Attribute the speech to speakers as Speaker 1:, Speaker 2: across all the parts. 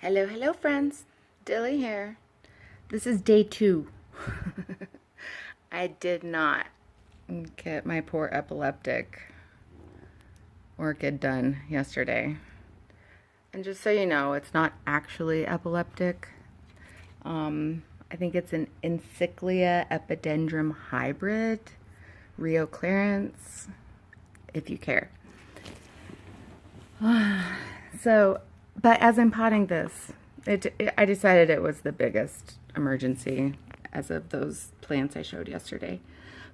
Speaker 1: Hello, hello friends. Dilly here. This is day 2. I did not get my poor epileptic orchid done yesterday. And just so you know, it's not actually epileptic. I think it's an Encyclia epidendrum hybrid, Rioclarense, if you care. But as I'm potting this, I decided it was the biggest emergency as of those plants I showed yesterday.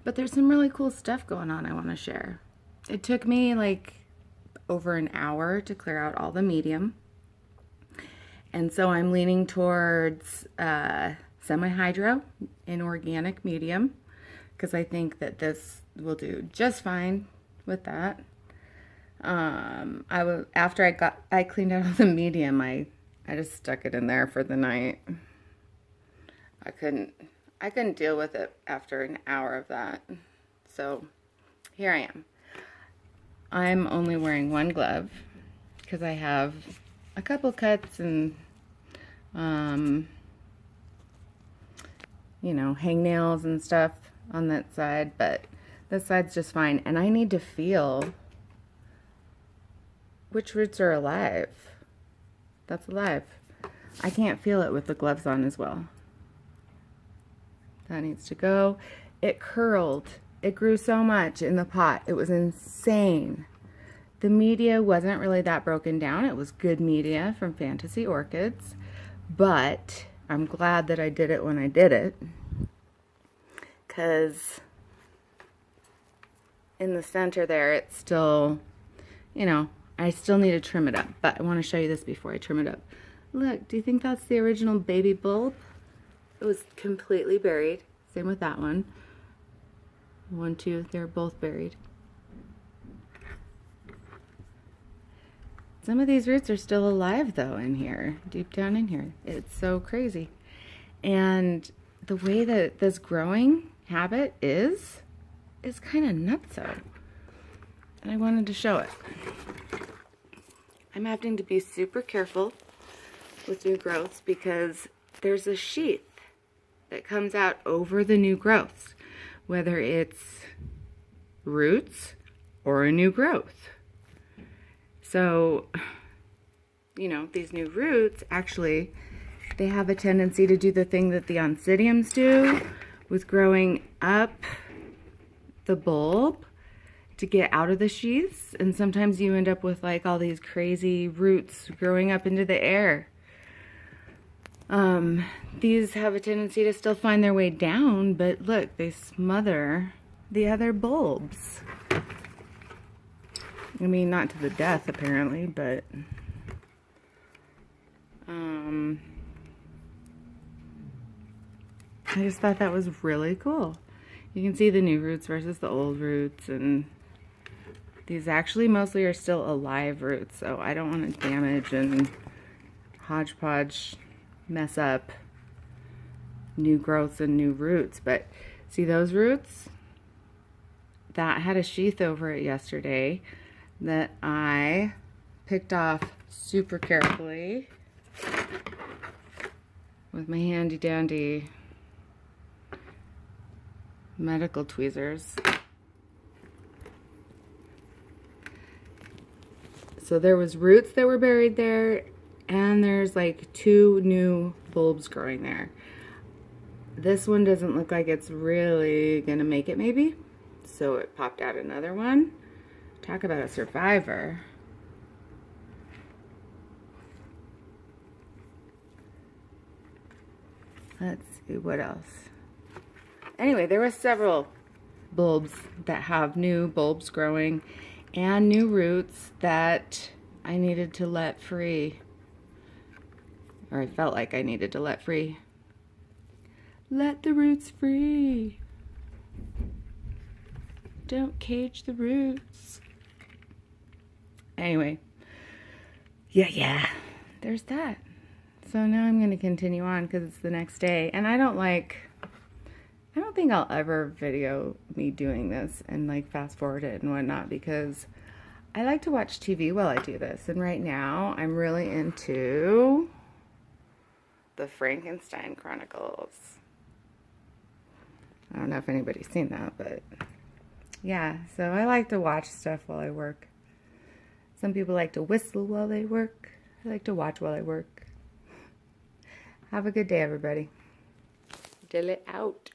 Speaker 1: But there's some really cool stuff going on I want to share. It took me like over an hour to clear out all the medium. And so I'm leaning towards semi-hydro in organic medium because I think that this will do just fine with that. After I cleaned out all the medium, I just stuck it in there for the night. I couldn't deal with it after an hour of that. So here I am. I'm only wearing one glove because I have a couple cuts and hangnails and stuff on that side, but this side's just fine. And I need to feel which roots are alive. That's alive. I can't feel it with the gloves on as well. That needs to go. It curled. It grew so much in the pot. It was insane. The media wasn't really that broken down. It was good media from Fantasy Orchids. But I'm glad that I did it when I did it. Because in the center there, it's still, I still need to trim it up, but I want to show you this before I trim it up. Look, do you think that's the original baby bulb? It was completely buried. Same with that one. 1, 2, they're both buried. Some of these roots are still alive though in here, deep down in here. It's so crazy. And the way that this growing habit is kind of nutso. And I wanted to show it. I'm having to be super careful with new growths because there's a sheath that comes out over the new growths, whether it's roots or a new growth. So, these new roots actually, they have a tendency to do the thing that the oncidiums do with growing up the bulb to get out of the sheaths, and sometimes you end up with like all these crazy roots growing up into the air. These have a tendency to still find their way down, but look, they smother the other bulbs. I mean, not to the death apparently, but I just thought that was really cool. You can see the new roots versus the old roots, and these actually mostly are still alive roots, so I don't want to damage and hodgepodge mess up new growths and new roots. But see those roots? That had a sheath over it yesterday that I picked off super carefully with my handy dandy medical tweezers. So there was roots that were buried there, and there's like 2 new bulbs growing there. This one doesn't look like it's really gonna make it maybe, so it popped out another one. Talk about a survivor. Let's see what else. Anyway, there were several bulbs that have new bulbs growing and new roots that I needed to let free. Or I felt like I needed to let free. Let the roots free. Don't cage the roots. Anyway, yeah, there's that. So now I'm going to continue on because it's the next day. And I don't think I'll ever video me doing this and like fast forward it and whatnot, because I like to watch TV while I do this. And right now I'm really into The Frankenstein Chronicles. I don't know if anybody's seen that, but yeah, so I like to watch stuff while I work. Some people like to whistle while they work. I like to watch while I work. Have a good day, everybody. Dill it out.